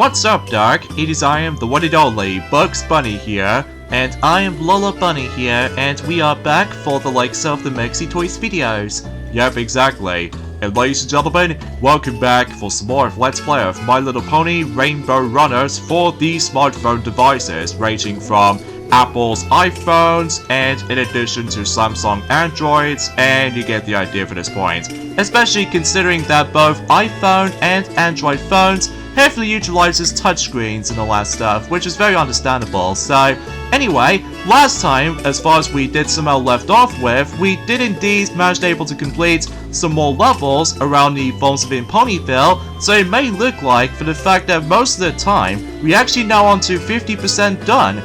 What's up, Dark? It is I am the one and only Bugs Bunny here, and I am Lola Bunny here, and we are back for the likes of the Mexi Toys videos. Yep, exactly. And ladies and gentlemen, welcome back for some more of Let's Play of My Little Pony Rainbow Runners for the smartphone devices, ranging from Apple's iPhones, and in addition to Samsung Androids, and you get the idea for this point. Especially considering that both iPhone and Android phones heavily utilizes touchscreens and all that stuff, which is very understandable. So, anyway, last time, as far as we did somehow left off with, we did indeed manage to able to complete some more levels around the forms of in Ponyville, so it may look like, for the fact that most of the time, we actually now on to 50% done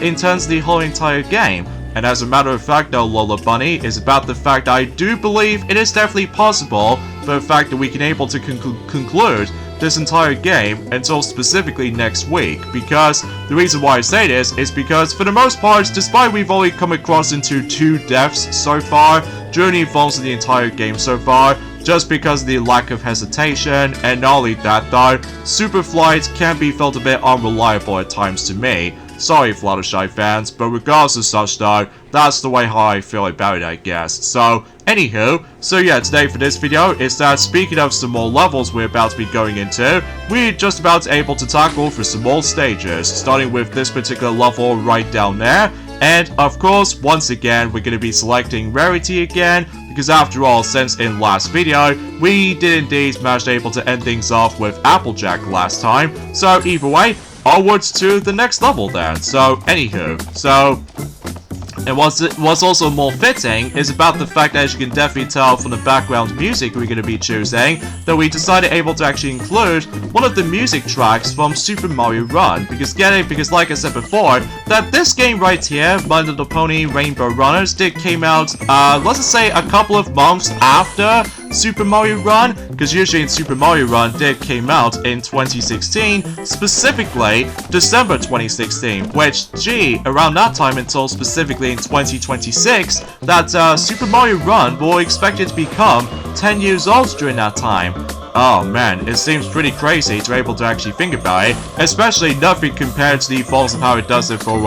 in terms of the whole entire game. And as a matter of fact though, Lola Bunny, is about the fact I do believe it is definitely possible for the fact that we can able to conclude this entire game until specifically next week, because the reason why I say this is because for the most part, despite we've only come across into 2 deaths so far during the forms of the entire game so far, just because of the lack of hesitation, and not only that though, Super Flight can be felt a bit unreliable at times to me. Sorry Fluttershy fans, but regardless of such though, that's the way how I feel about it, I guess. So, anywho, yeah, today for this video is that speaking of some more levels we're about to be going into, we're just about able to tackle for some more stages, starting with this particular level right down there. And of course, once again, we're going to be selecting Rarity again, because after all, since in last video, we did indeed manage to able to end things off with Applejack last time. So either way, onwards to the next level then. So anywho, and what's also more fitting is about the fact that, as you can definitely tell from the background music we're going to be choosing, that we decided able to actually include one of the music tracks from Super Mario Run. Because like I said before, that this game right here, My Little Pony Rainbow Runners, came out, let's just say a couple of months after Super Mario Run, because usually in Super Mario Run came out in 2016, specifically December 2016, which, gee, around that time until specifically in 2026, that Super Mario Run will expect it to become 10 years old during that time. Oh man, it seems pretty crazy to be able to actually think about it, especially nothing compared to the forms of how it does it for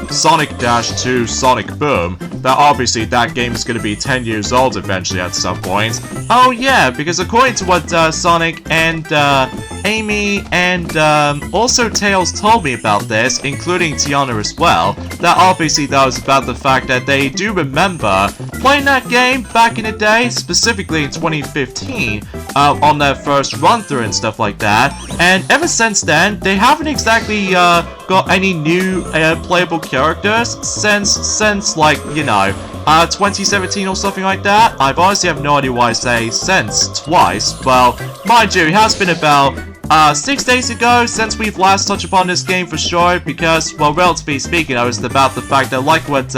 Sonic Dash 2 Sonic Boom, that obviously that game is going to be 10 years old eventually at some point. Oh yeah, because according to what Sonic and Amy and also Tails told me about this, including Tiana as well, that obviously that was about the fact that they do remember playing that game back in the day, specifically in 2015, on their first run through and stuff like that, and ever since then, they haven't exactly got any new playable characters since like, you know, 2017 or something like that. I honestly have no idea why I say since twice. Well, mind you, it has been about 6 days ago since we've last touched upon this game for sure, because, well, relatively speaking, I was about the fact that, like what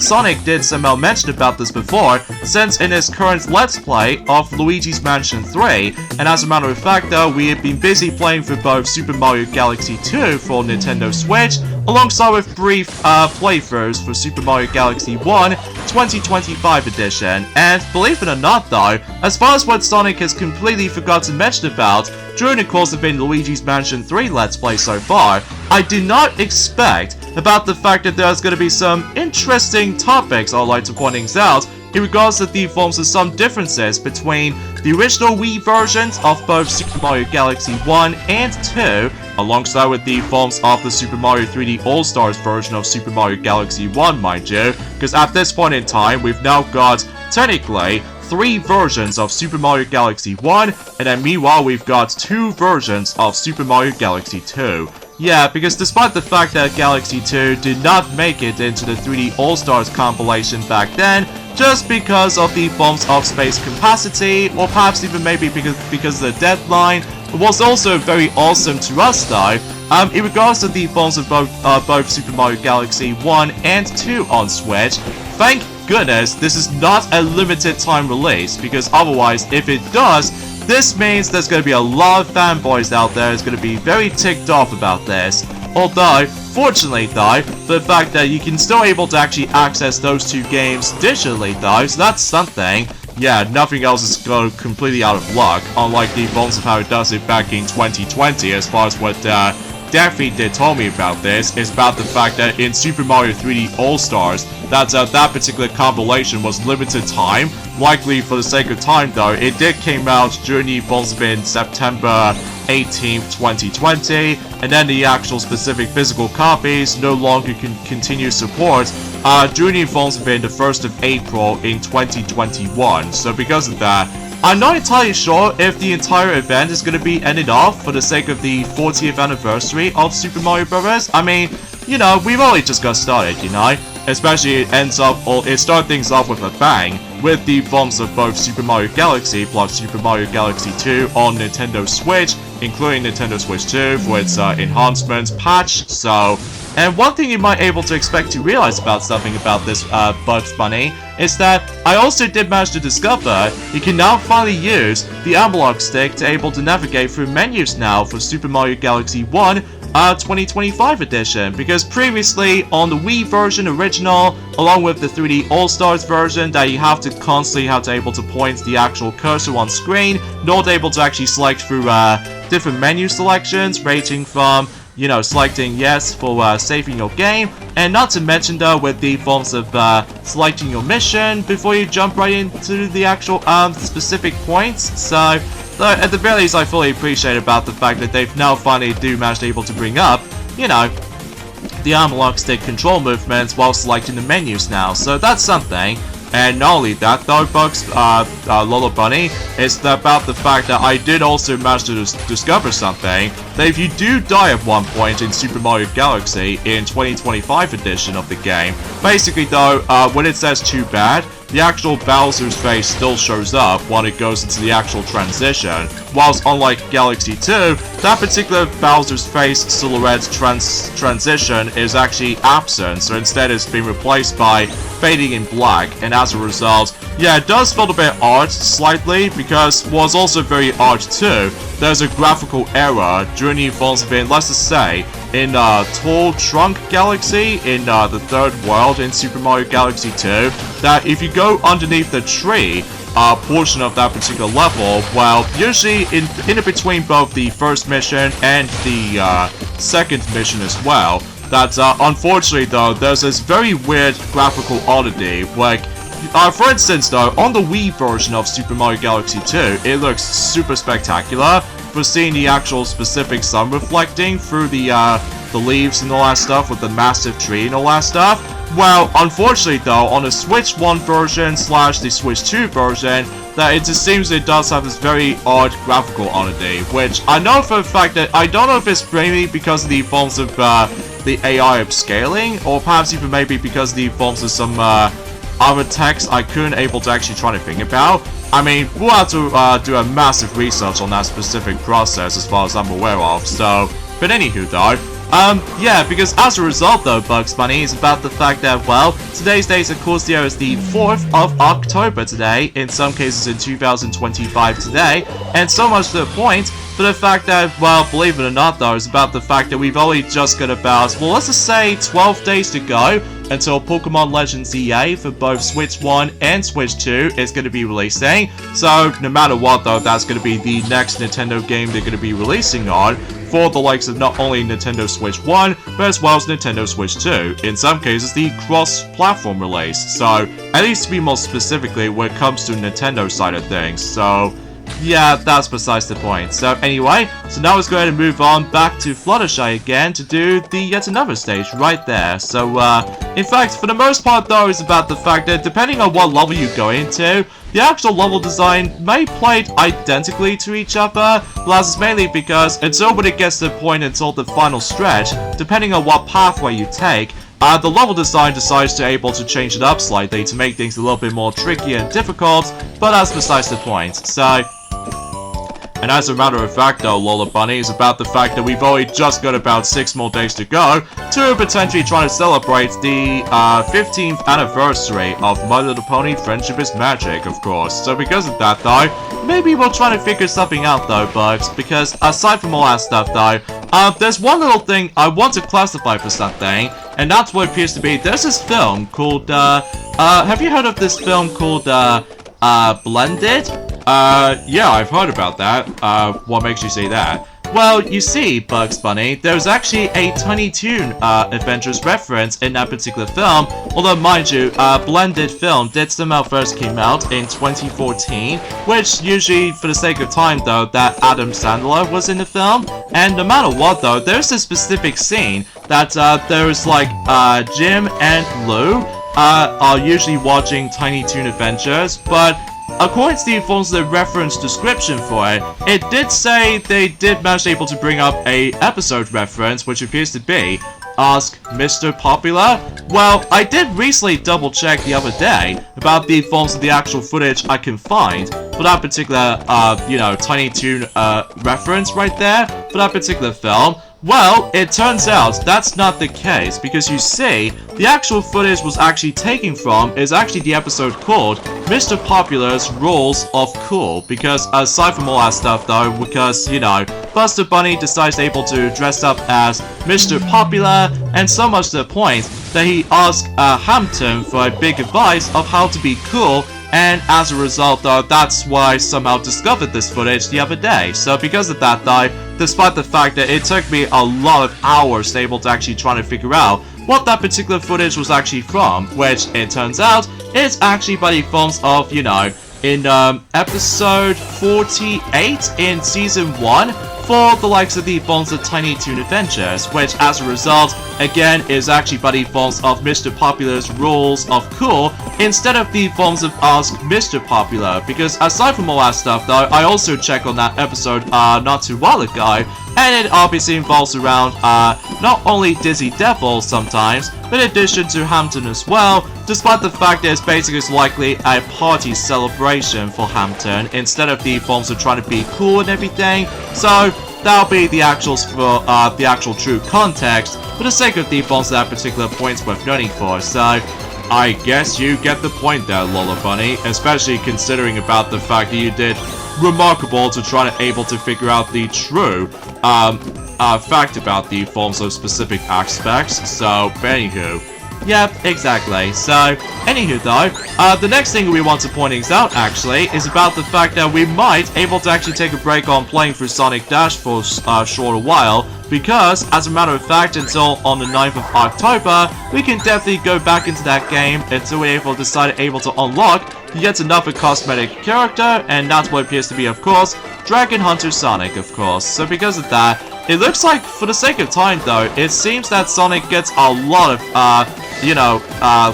Sonic did somehow mention about this before, since in his current Let's Play of Luigi's Mansion 3, and as a matter of fact though, we have been busy playing for both Super Mario Galaxy 2 for Nintendo Switch, alongside with brief playthroughs for Super Mario Galaxy 1 2025 edition. And believe it or not though, as far as what Sonic has completely forgotten to mention about during the course of Luigi's Mansion 3 Let's Play so far, I do not expect about the fact that there's going to be some interesting topics I'd like to point things out in regards to the forms of some differences between the original Wii versions of both Super Mario Galaxy 1 and 2, alongside with the forms of the Super Mario 3D All-Stars version of Super Mario Galaxy 1, mind you, because at this point in time, we've now got, technically, 3 versions of Super Mario Galaxy 1, and then meanwhile we've got 2 versions of Super Mario Galaxy 2. Yeah, because despite the fact that Galaxy 2 did not make it into the 3D All-Stars compilation back then, just because of the forms of space capacity, or perhaps even maybe because of the deadline, it was also very awesome to us though, in regards to the forms of both Super Mario Galaxy 1 and 2 on Switch. Thank goodness this is not a limited time release, because otherwise, if it does, this means there's going to be a lot of fanboys out there who's going to be very ticked off about this. Although, fortunately though, the fact that you can still able to actually access those 2 games digitally though, so that's something. yeah, nothing else is go completely out of luck, unlike the forms of how it does it back in 2020, as far as what Daffy did told me about this, is about the fact that in Super Mario 3D All-Stars, that particular compilation was limited time. Likely for the sake of time though, it did came out during the forms of in September 18th, 2020, and then the actual specific physical copies no longer can continue support during the forms of in the 1st of April in 2021. So because of that, I'm not entirely sure if the entire event is going to be ended off for the sake of the 40th anniversary of Super Mario Bros. I mean, you know, we've only just got started, you know? Especially it started things off with a bang, with the forms of both Super Mario Galaxy plus Super Mario Galaxy 2 on Nintendo Switch, including Nintendo Switch 2 for its enhancements patch, so... And one thing you might be able to expect to realize about something about this Bugs Bunny is that I also did manage to discover you can now finally use the analog stick to able to navigate through menus now for Super Mario Galaxy 1 2025 edition, because previously on the Wii version original, along with the 3D All-Stars version, that you have to constantly able to point the actual cursor on screen, not able to actually select through different menu selections, ranging from, you know, selecting yes for saving your game, and not to mention though with the forms of selecting your mission before you jump right into the actual specific points. So at the very least, I fully appreciate about the fact that they've now finally managed able to bring up, you know, the analog stick control movements while selecting the menus now. So that's something. And not only that though, Bugs, Lola Bunny, it's about the fact that I did also manage to discover something, that if you do die at one point in Super Mario Galaxy in 2025 edition of the game, basically though, when it says too bad, the actual Bowser's face still shows up when it goes into the actual transition, whilst unlike Galaxy 2, that particular Bowser's face silhouette transition is actually absent, so instead it's been replaced by fading in black, and as a result, yeah, it does feel a bit odd slightly, because what's also very odd too, there's a graphical error during the forms of, let's just say, in Tall Trunk Galaxy, in the third world in Super Mario Galaxy 2, that if you go underneath the tree portion of that particular level, well, usually in between both the first mission and the second mission as well, that unfortunately though, there's this very weird graphical oddity, like, for instance though, on the Wii version of Super Mario Galaxy 2, it looks super spectacular for seeing the actual specific sun reflecting through the leaves and all that stuff with the massive tree and all that stuff. Well, unfortunately though, on the Switch 1 version / the Switch 2 version, that it just seems it does have this very odd graphical oddity, which I know for a fact that I don't know if it's mainly because of the forms of the AI upscaling, or perhaps even maybe because of the forms of some other text I couldn't able to actually try to think about. I mean, we'll have to do a massive research on that specific process as far as I'm aware of, so... But anywho though, yeah, because as a result though, Bugs Bunny, is about the fact that, well, today's date of course there is the 4th of October today, in some cases in 2025 today, and so much to the point, for the fact that, well, believe it or not though, is about the fact that we've only just got about, well, let's just say 12 days to go until Pokemon Legends EA for both Switch 1 and Switch 2 is going to be releasing. So, no matter what though, that's going to be the next Nintendo game they're going to be releasing on, for the likes of not only Nintendo Switch 1, but as well as Nintendo Switch 2. In some cases, the cross-platform release. So, at least to be more specifically when it comes to Nintendo side of things. So, yeah, that's besides the point. So anyway, so now let's go ahead and move on back to Fluttershy again to do the yet another stage right there. So, in fact, for the most part though, it's about the fact that depending on what level you go into, the actual level design may play identically to each other, but that's mainly because until when it gets to the point until the final stretch, depending on what pathway you take, the level design decides to able to change it up slightly to make things a little bit more tricky and difficult, but that's besides the point. So, and as a matter of fact though, Lola Bunny, is about the fact that we've only just got about 6 more days to go to potentially try to celebrate the 15th anniversary of My Little Pony Friendship is Magic, of course. So because of that though, maybe we'll try to figure something out though, Bugs, because aside from all that stuff though, there's one little thing I want to classify for something, and that's what it appears to be. There's this film called, have you heard of this film called, blended? Yeah, I've heard about that. What makes you say that? Well, you see, Bugs Bunny, there's actually a Tiny Toon Adventures reference in that particular film, although mind you, blended film did somehow first came out in 2014, which usually, for the sake of time though, that Adam Sandler was in the film, and no matter what though, there's a specific scene that there's like Jim and Lou are usually watching Tiny Toon Adventures, but according to the forms of the reference description for it, it did say they did manage able to bring up a episode reference, which appears to be Ask Mr. Popular. Well, I did recently double check the other day about the forms of the actual footage I can find for that particular, you know, Tiny Toon reference right there for that particular film. Well, it turns out that's not the case, because you see, the actual footage was actually taken from is actually the episode called Mr. Popular's Rules of Cool, because aside from all that stuff though, because, you know, Buster Bunny decides able to dress up as Mr. Popular, and so much to the point that he asks Hampton for a big advice of how to be cool. And as a result though, that's why I somehow discovered this footage the other day. So because of that though, despite the fact that it took me a lot of hours to able to actually try to figure out what that particular footage was actually from, which it turns out is actually by the forms of, you know, in episode 48 in season 1 for the likes of the forms of Tiny Toon Adventures, which as a result, again, is actually by the forms of Mr. Popular's Rules of Cool instead of the forms of Ask Mr. Popular, because aside from all that stuff though, I also checked on that episode not too while ago, and it obviously involves around not only Dizzy Devil sometimes, but in addition to Hampton as well, despite the fact that it's basically likely a party celebration for Hampton instead of the forms of trying to be cool and everything. So that'll be the actuals for the actual true context for the sake of the forms of that particular point's worth noting for. So I guess you get the point there, Lola Bunny, especially considering about the fact that you did remarkable to try to able to figure out the true fact about the forms of specific aspects. So anywho, yep, exactly. So anywho though, the next thing we want to point out actually is about the fact that we might able to actually take a break on playing through Sonic Dash for a shorter while, because as a matter of fact, until on the 9th of October, we can definitely go back into that game until we're able to unlock yet another cosmetic character, and that's what appears to be, of course, Dragon Hunter Sonic, of course. So because of that, it looks like, for the sake of time though, it seems that Sonic gets a lot of, you know,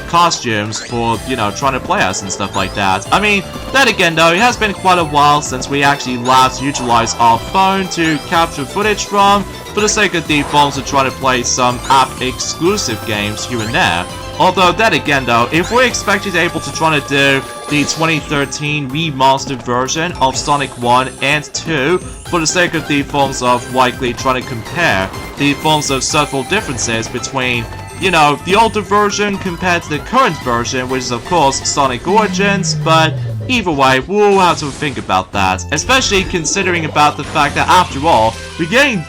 costumes for, you know, trying to play us and stuff like that. I mean, then again though, it has been quite a while since we actually last utilized our phone to capture footage from, for the sake of the forms of trying to play some app-exclusive games here and there. Although, then again though, if we're expected to able to try to do the 2013 remastered version of Sonic 1 and 2, for the sake of the forms of likely trying to compare the forms of several differences between, you know, the older version compared to the current version, which is of course Sonic Origins, but either way, we'll have to think about that, especially considering about the fact that after all, we're getting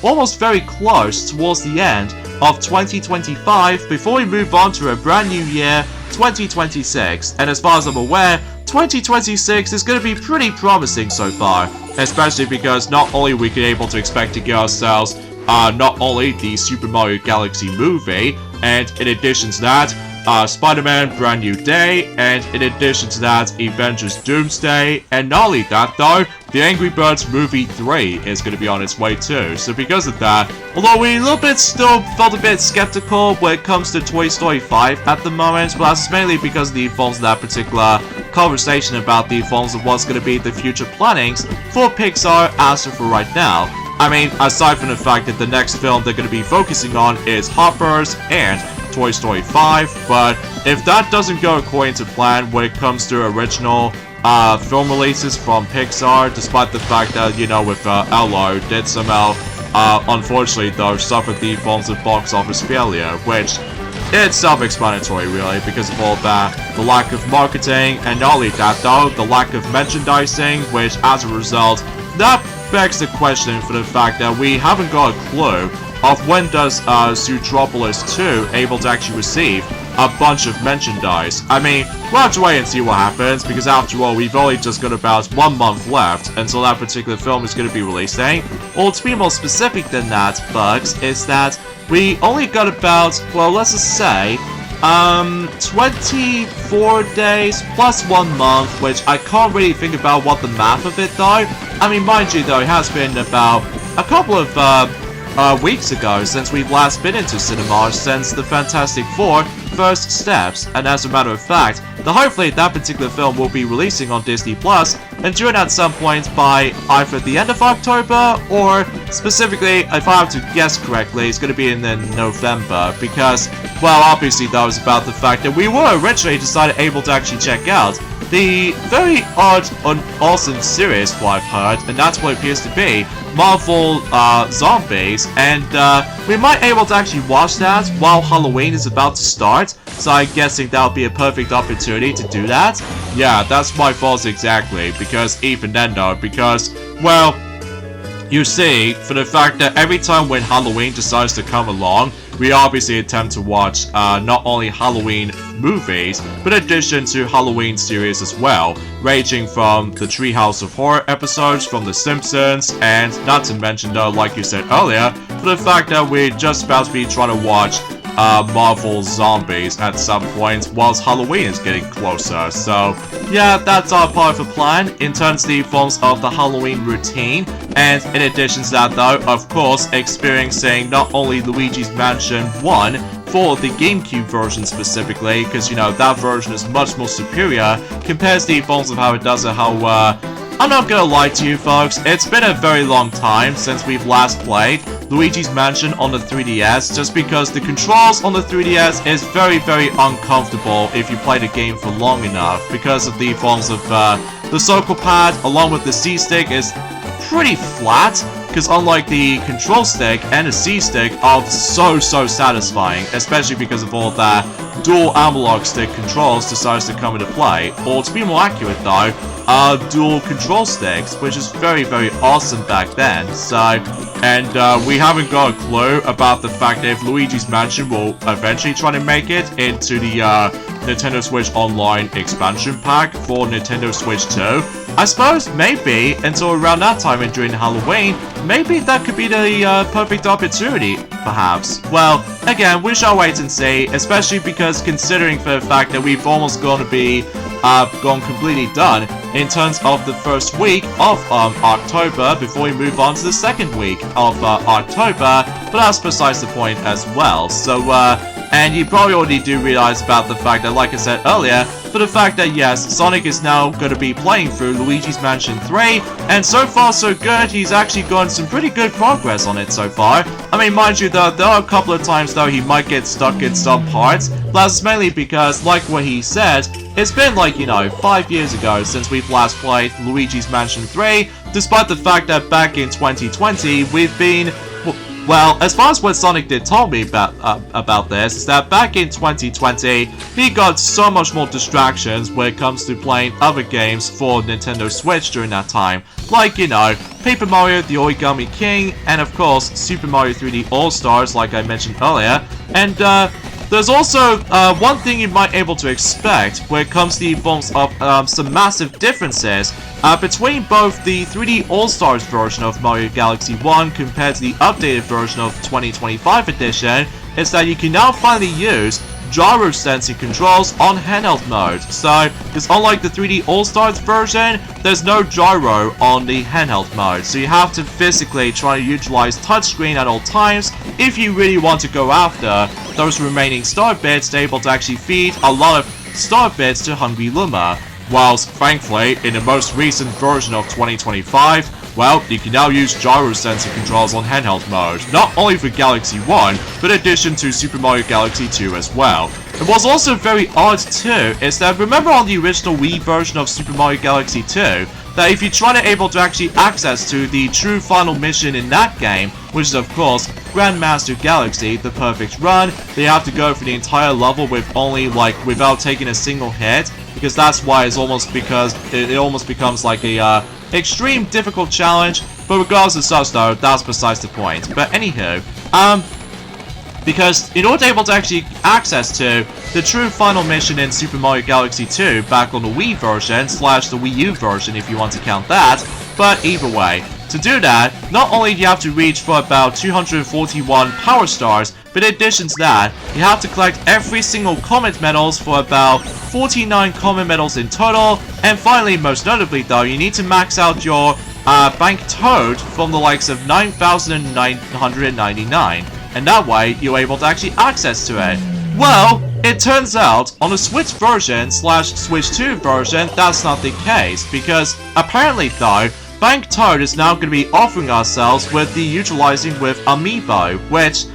almost very close towards the end of 2025 before we move on to a brand new year, 2026. And as far as I'm aware, 2026 is going to be pretty promising so far, especially because not only we can able to expect to get ourselves not only the Super Mario Galaxy movie, and in addition to that, Spider-Man Brand New Day, and in addition to that, Avengers Doomsday, and not only that though, the Angry Birds Movie 3 is going to be on its way too. So because of that, although we still felt a bit skeptical when it comes to Toy Story 5 at the moment, but that's mainly because of the forms of that particular conversation about the forms of what's going to be the future plannings for Pixar as of for right now. I mean, aside from the fact that the next film they're going to be focusing on is Hoppers and Toy Story 5, but if that doesn't go according to plan when it comes to original film releases from Pixar, despite the fact that, you know, with Ello did somehow, unfortunately though, suffer the forms of box office failure, which it's self-explanatory really, because of all that, the lack of marketing, and not only that though, the lack of merchandising, which as a result, that begs the question for the fact that we haven't got a clue of when does Zootropolis 2 able to actually receive a bunch of merchandise. I mean, we'll have to wait and see what happens, because after all, we've only just got about 1 month left until that particular film is going to be releasing. Or to be more specific than that, Bugs, is that we only got about, well, let's just say, 24 days plus 1 month, which I can't really think about what the math of it though. I mean, mind you though, it has been about a couple of weeks ago since we've last been into cinemas since the Fantastic Four First Steps, and as a matter of fact, hopefully that particular film will be releasing on Disney Plus, and due at some point by either the end of October, or specifically, if I have to guess correctly, it's going to be in November, because, well, obviously that was about the fact that we were originally able to actually check out the very odd and awesome series, what I've heard, and that's what it appears to be, Marvel Zombies, and we might able to actually watch that while Halloween is about to start, so I'm guessing that would be a perfect opportunity to do that. Yeah, that's my fault exactly, because even then though, because, well, you see, for the fact that every time when Halloween decides to come along, we obviously attempt to watch not only Halloween movies, but in addition to Halloween series as well, ranging from the Treehouse of Horror episodes from The Simpsons, and not to mention though, like you said earlier, for the fact that we're just about to be trying to watch Marvel Zombies at some point whilst Halloween is getting closer. So yeah, that's our part of the plan in terms of the forms of the Halloween routine, and in addition to that though, of course, experiencing not only Luigi's Mansion 1 for the GameCube version specifically, because you know, that version is much more superior compared to the forms of how it does it, how I'm not gonna lie to you folks, it's been a very long time since we've last played Luigi's Mansion on the 3DS, just because the controls on the 3DS is very, very uncomfortable if you play the game for long enough, because of the forms of the circle pad along with the C-stick is pretty flat, because unlike the control stick and the C-stick are so satisfying, especially because of all that dual analog stick controls decides to come into play, or to be more accurate though, dual control sticks, which is very, very awesome back then. So, and we haven't got a clue about the fact that if Luigi's Mansion will eventually try to make it into the Nintendo Switch Online expansion pack for Nintendo Switch 2. I suppose maybe until around that time and during Halloween, maybe that could be the perfect opportunity, perhaps. Well, again, we shall wait and see, especially because considering for the fact that we've almost gone to be gone completely done in terms of the first week of October before we move on to the second week of October, but that's besides the point as well. So, and you probably already do realize about the fact that, like I said earlier, for the fact that yes, Sonic is now going to be playing through Luigi's Mansion 3, and so far so good, he's actually gotten some pretty good progress on it so far. I mean, mind you though, there are a couple of times though he might get stuck in some parts, but that's mainly because, like what he said, it's been like, you know, 5 years ago since we've last played Luigi's Mansion 3, despite the fact that back in 2020, we've been... Well, as far as what Sonic did told me about this, is that back in 2020, he got so much more distractions when it comes to playing other games for Nintendo Switch during that time. Like, you know, Paper Mario The Origami King, and of course, Super Mario 3D All-Stars, like I mentioned earlier. And, there's also one thing you might be able to expect when it comes to the forms of some massive differences between both the 3D All-Stars version of Mario Galaxy 1 compared to the updated version of 2025 edition, is that you can now finally use gyro sensing controls on handheld mode. So, because unlike the 3D All-Stars version, there's no gyro on the handheld mode. So you have to physically try to utilize touchscreen at all times if you really want to go after those remaining star bits able to actually feed a lot of star bits to Hungry Luma. Whilst, thankfully, in the most recent version of 2025, well, you can now use gyro sensor controls on handheld mode, not only for Galaxy 1, but in addition to Super Mario Galaxy 2 as well. And what's also very odd too, is that remember on the original Wii version of Super Mario Galaxy 2, that if you try to able to actually access to the true final mission in that game, which is of course Grandmaster Galaxy, the perfect run, they have to go for the entire level with only without taking a single hit, because that's why it's almost because it almost becomes like a extreme difficult challenge. But regardless of such though, that's besides the point. But anywho, because in order to able to actually access to the true final mission in Super Mario Galaxy 2 back on the Wii version / the Wii U version if you want to count that, but either way, to do that, not only do you have to reach for about 241 Power Stars, but in addition to that, you have to collect every single Comet medals for about 49 Comet medals in total, and finally, most notably though, you need to max out your Bank Toad from the likes of 9,999, and that way, you're able to actually access to it. Well, it turns out, on the Switch version / Switch 2 version, that's not the case, because apparently though, Bank Toad is now going to be offering ourselves with the utilizing with Amiibo, which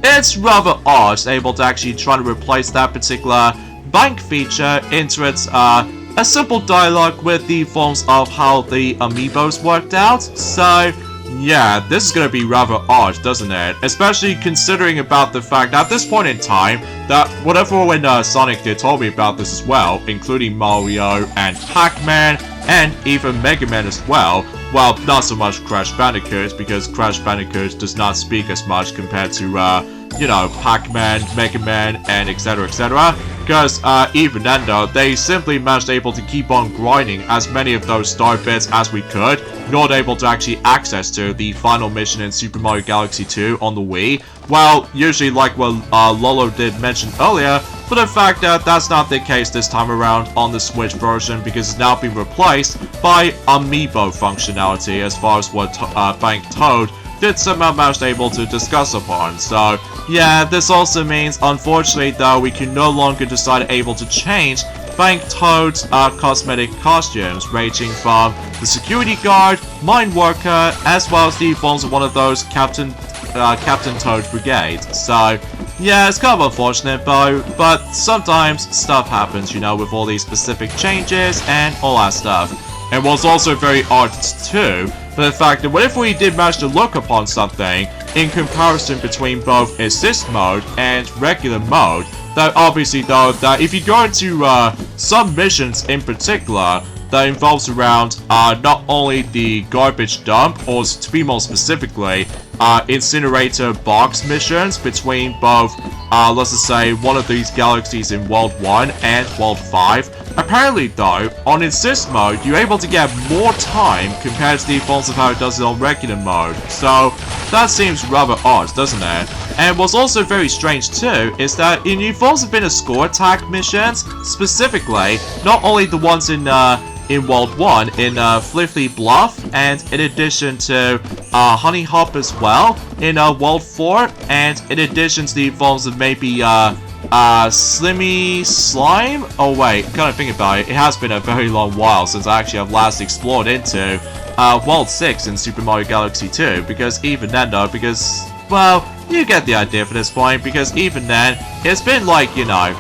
it's rather odd able to actually try to replace that particular bank feature into its a simple dialogue with the forms of how the Amiibos worked out. So yeah, this is gonna be rather odd, doesn't it? Especially considering about the fact that at this point in time, that whatever when Sonic did told me about this as well, including Mario and Pac-Man, and even Mega Man as well. Well, not so much Crash Bandicoot, because Crash Bandicoot does not speak as much compared to, you know, Pac-Man, Mega Man, and etc, etc. Because, even then though, they simply managed able to keep on grinding as many of those star bits as we could, not able to actually access to the final mission in Super Mario Galaxy 2 on the Wii. Well, usually like what Lolo did mention earlier, but the fact that that's not the case this time around on the Switch version, because it's now been replaced by Amiibo functionality as far as what Bank Toad did somehow manage able to discuss upon. So yeah, this also means unfortunately though we can no longer decide able to change Bank Toad's cosmetic costumes, ranging from the security guard, mine worker, as well as the forms of one of those Captain Toad Brigade. So yeah, it's kind of unfortunate, but sometimes stuff happens, you know, with all these specific changes and all that stuff. And what's also very odd too, the fact that what if we did manage to look upon something in comparison between both assist mode and regular mode, that obviously though, that if you go into some missions in particular, that involves around not only the garbage dump, or to be more specifically, incinerator box missions between both, let's just say, one of these galaxies in World 1 and World 5. Apparently though, on Insist mode, you're able to get more time compared to the forms of how it does it on regular mode. So, that seems rather odd, doesn't it? And what's also very strange too, is that you've also been a score attack missions, specifically, not only the ones in World 1, in Fliffy Bluff, and in addition to Honey Hop as well, in World 4, and in addition to the forms of maybe Slimmy Slime? Oh wait, kind of think about it, it has been a very long while since I actually have last explored into World 6 in Super Mario Galaxy 2, because even then though, because, well, you get the idea for this point, because even then, it's been like, you know,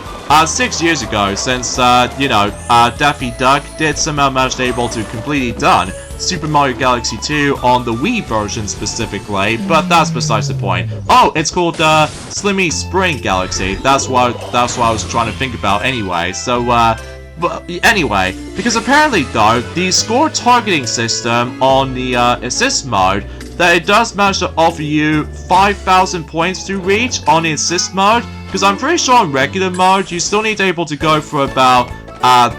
6 years ago since, you know, Daffy Duck did somehow manage able to completely done Super Mario Galaxy 2 on the Wii version specifically, but that's besides the point. Oh, it's called Slimmy Spring Galaxy. That's what I was trying to think about anyway. So, but anyway, because apparently though, the score targeting system on the assist mode, that it does manage to offer you 5,000 points to reach on the assist mode, because I'm pretty sure on regular mode, you still need to able to go for about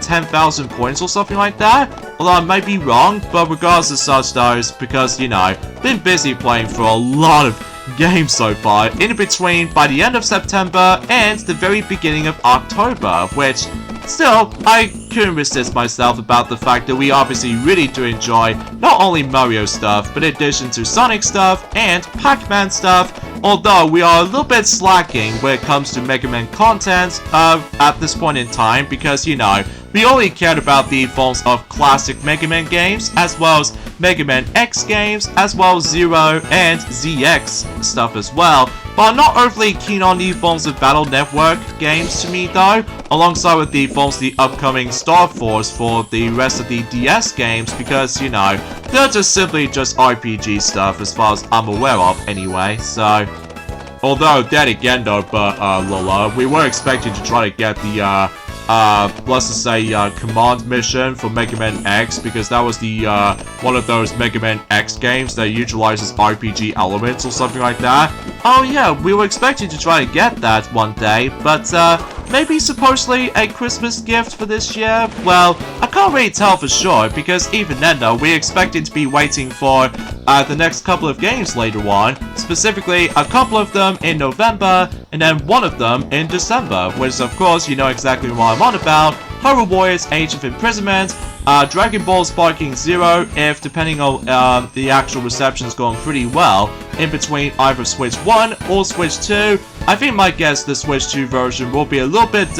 10,000 points or something like that. Although I might be wrong, but regardless of such though, because, you know, been busy playing for a lot of games so far, in between by the end of September and the very beginning of October, which still, I couldn't resist myself about the fact that we obviously really do enjoy not only Mario stuff, but in addition to Sonic stuff and Pac-Man stuff, although we are a little bit slacking when it comes to Mega Man content at this point in time, because, you know, we only cared about the forms of classic Mega Man games, as well as Mega Man X games, as well as Zero and ZX stuff as well. But I'm not overly keen on the forms of Battle Network games to me though, alongside with the forms of the upcoming Star Force for the rest of the DS games, because, you know, they're just simply just RPG stuff as far as I'm aware of anyway, so. Although, then again though, but Lola, we were expecting to try to get the let's just say, command mission for Mega Man X, because that was the, one of those Mega Man X games that utilizes RPG elements or something like that. Oh yeah, we were expecting to try to get that one day, but, maybe supposedly a Christmas gift for this year? Well, I can't really tell for sure, because even then though, we're expecting to be waiting for the next couple of games later on, specifically a couple of them in November, and then one of them in December, which of course you know exactly what I'm on about, Hyrule Warriors Age of Imprisonment, Dragon Ball Sparking Zero, if depending on the actual reception is going pretty well, in between either Switch 1 or Switch 2. I think my guess the Switch 2 version will be a little bit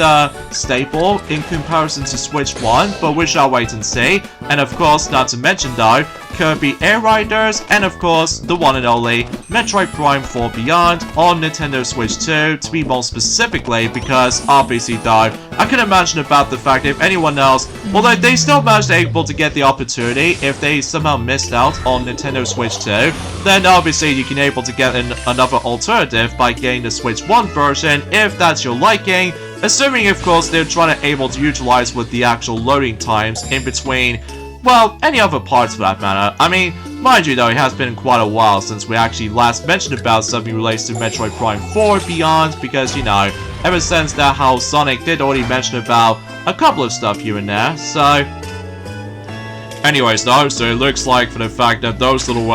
stable in comparison to Switch 1, but we shall wait and see. And of course, not to mention though, Kirby Air Riders, and of course, the one and only Metroid Prime 4 Beyond on Nintendo Switch 2, to be more specifically, because obviously though, I can imagine about the fact that if anyone else, although they still managed able to get the opportunity, if they somehow missed out on Nintendo Switch 2, then obviously you can able to get another alternative by getting the Switch 1 version, if that's your liking, assuming of course they're trying to able to utilize with the actual loading times in between, well, any other parts for that matter. I mean, mind you though, it has been quite a while since we actually last mentioned about something related to Metroid Prime 4 Beyond, because, you know, ever since that how Sonic did already mention about a couple of stuff here and there, so... Anyways though, so it looks like for the fact that those little,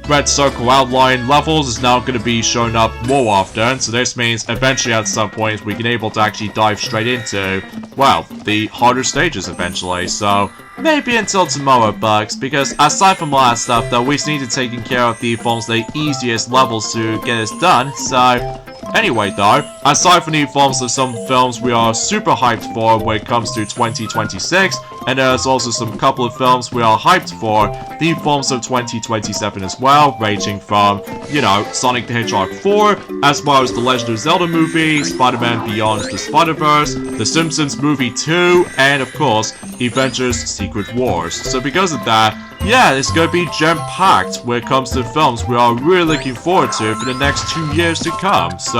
red circle outline levels is now going to be showing up more often, so this means eventually at some point we can able to actually dive straight into, well, the harder stages eventually, so maybe until tomorrow, Bugs, because aside from all that stuff though, we just need to take care of the forms the easiest levels to get this done, so... Anyway though, aside from the forms of some films we are super hyped for when it comes to 2026, and there's also some couple of films we are hyped for the forms of 2027 as well, ranging from, you know, Sonic the Hedgehog 4, as well as the Legend of Zelda movie, Spider-Man Beyond the Spider-Verse, The Simpsons movie 2, and of course, Avengers Secret Wars. So because of that, yeah, it's gonna be jam-packed when it comes to films we are really looking forward to for the next 2 years to come. So,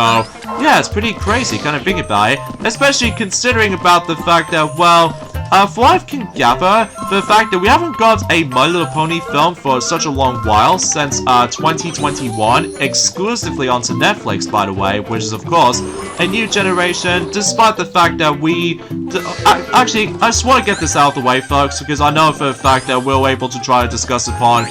yeah, it's pretty crazy kind of thinking about it, especially considering about the fact that, well, for what I can gather, the fact that we haven't got a My Little Pony film for such a long while, since 2021, exclusively onto Netflix, by the way, which is of course a new generation, despite the fact that we... Actually, I just want to get this out of the way, folks, because I know for a fact that we're able to try to discuss upon,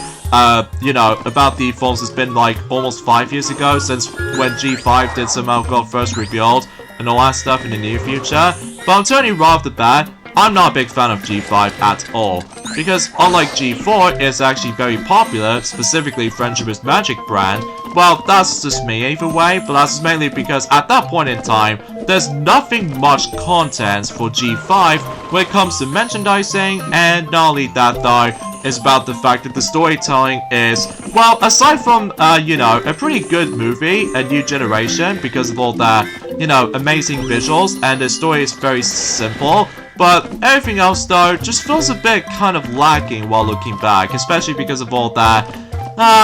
you know, about the films it's been like almost 5 years ago, since when G5 did somehow got first revealed, and all that stuff in the near future, but I'm telling you right off the bat, I'm not a big fan of G5 at all, because unlike G4, it's actually very popular, specifically Friendship is Magic brand. Well, that's just me either way, but that's mainly because at that point in time, there's nothing much content for G5 when it comes to merchandising, and not only that though, it's about the fact that the storytelling is, well, aside from, you know, a pretty good movie, A New Generation, because of all that, you know, amazing visuals, and the story is very simple, but everything else though just feels a bit kind of lacking while looking back, especially because of all that,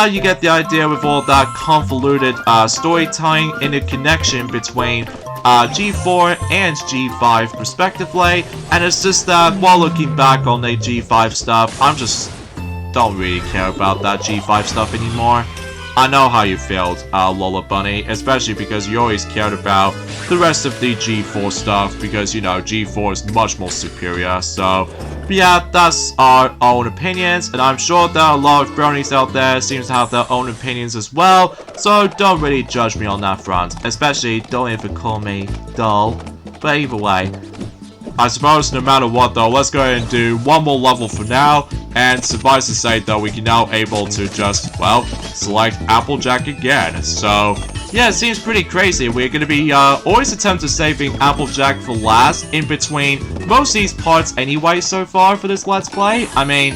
you get the idea with all that convoluted storytelling in the connection between G4 and G5 respectively, and it's just that while looking back on the G5 stuff, I'm just don't really care about that G5 stuff anymore. I know how you felt, Lola Bunny, especially because you always cared about the rest of the G4 stuff, because, you know, G4 is much more superior, so... But yeah, that's our own opinions, and I'm sure there are a lot of bronies out there seems to have their own opinions as well, so don't really judge me on that front, especially don't even call me dull, but either way. I suppose no matter what though, let's go ahead and do one more level for now, and suffice to say though, we can now able to just, well, select Applejack again. So, yeah, it seems pretty crazy. We're gonna be always attempting saving Applejack for last in between most of these parts anyway so far for this Let's Play. I mean,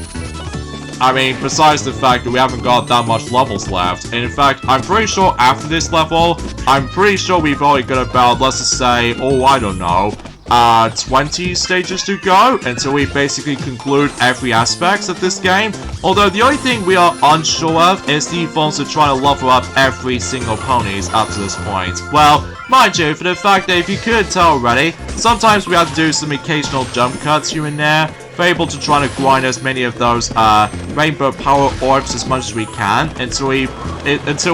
besides the fact that we haven't got that much levels left, and in fact, I'm pretty sure after this level, I'm pretty sure we've only got about, let's just say, oh, I don't know, 20 stages to go until we basically conclude every aspect of this game. Although the only thing we are unsure of is the forms of trying to level up every single ponies up to this point. Well, mind you, for the fact that if you couldn't tell already, sometimes we have to do some occasional jump cuts here and there. We're able to try to grind as many of those rainbow power orbs as much as we can until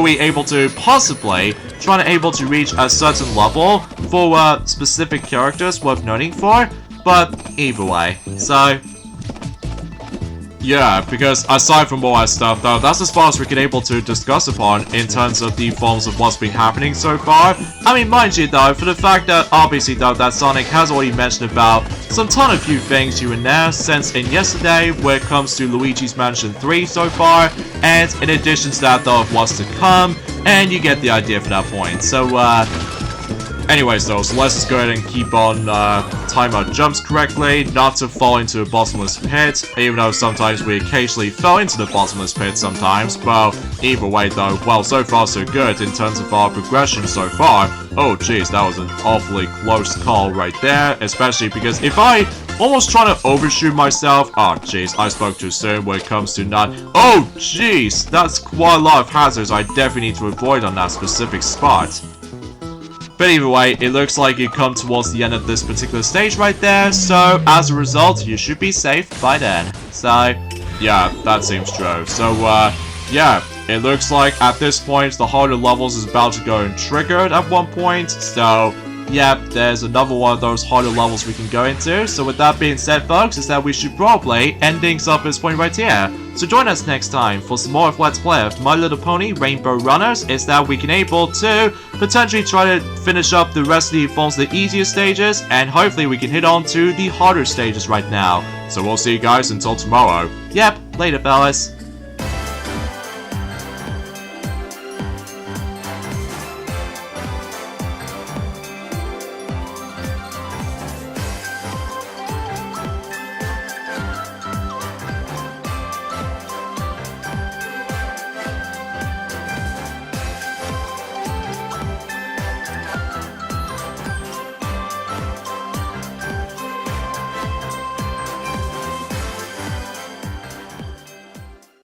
we able to possibly able to reach a certain level for specific characters worth noting for. But either way, so yeah, because aside from all that stuff though, that's as far as we can able to discuss upon in terms of the forms of what's been happening so far. I mean, mind you though, for the fact that obviously though that Sonic has already mentioned about some few things here and there since in yesterday when it comes to Luigi's Mansion 3 so far, and in addition to that though of what's to come, and you get the idea for that point. So anyways though, so let's just go ahead and keep on time our jumps correctly, not to fall into a bottomless pit, even though sometimes we occasionally fell into the bottomless pit sometimes. Well, either way though, well, so far so good in terms of our progression so far. Oh jeez, that was an awfully close call right there, especially because if I almost trying to overshoot myself, oh jeez, I spoke too soon when it comes to not, oh jeez, that's quite a lot of hazards I definitely need to avoid on that specific spot. But either way, it looks like you come towards the end of this particular stage right there, so as a result, you should be safe by then. So, yeah, that seems true. So, yeah, it looks like at this point, the harder levels is about to go and triggered at one point, so yep, there's another one of those harder levels we can go into. So with that being said, folks, is that we should probably end things up at this point right here. So join us next time for some more of Let's Play of My Little Pony Rainbow Runners. Is that we can able to potentially try to finish up the rest of the forms of the easier stages, and hopefully we can hit on to the harder stages right now. So we'll see you guys until tomorrow. Yep, later fellas.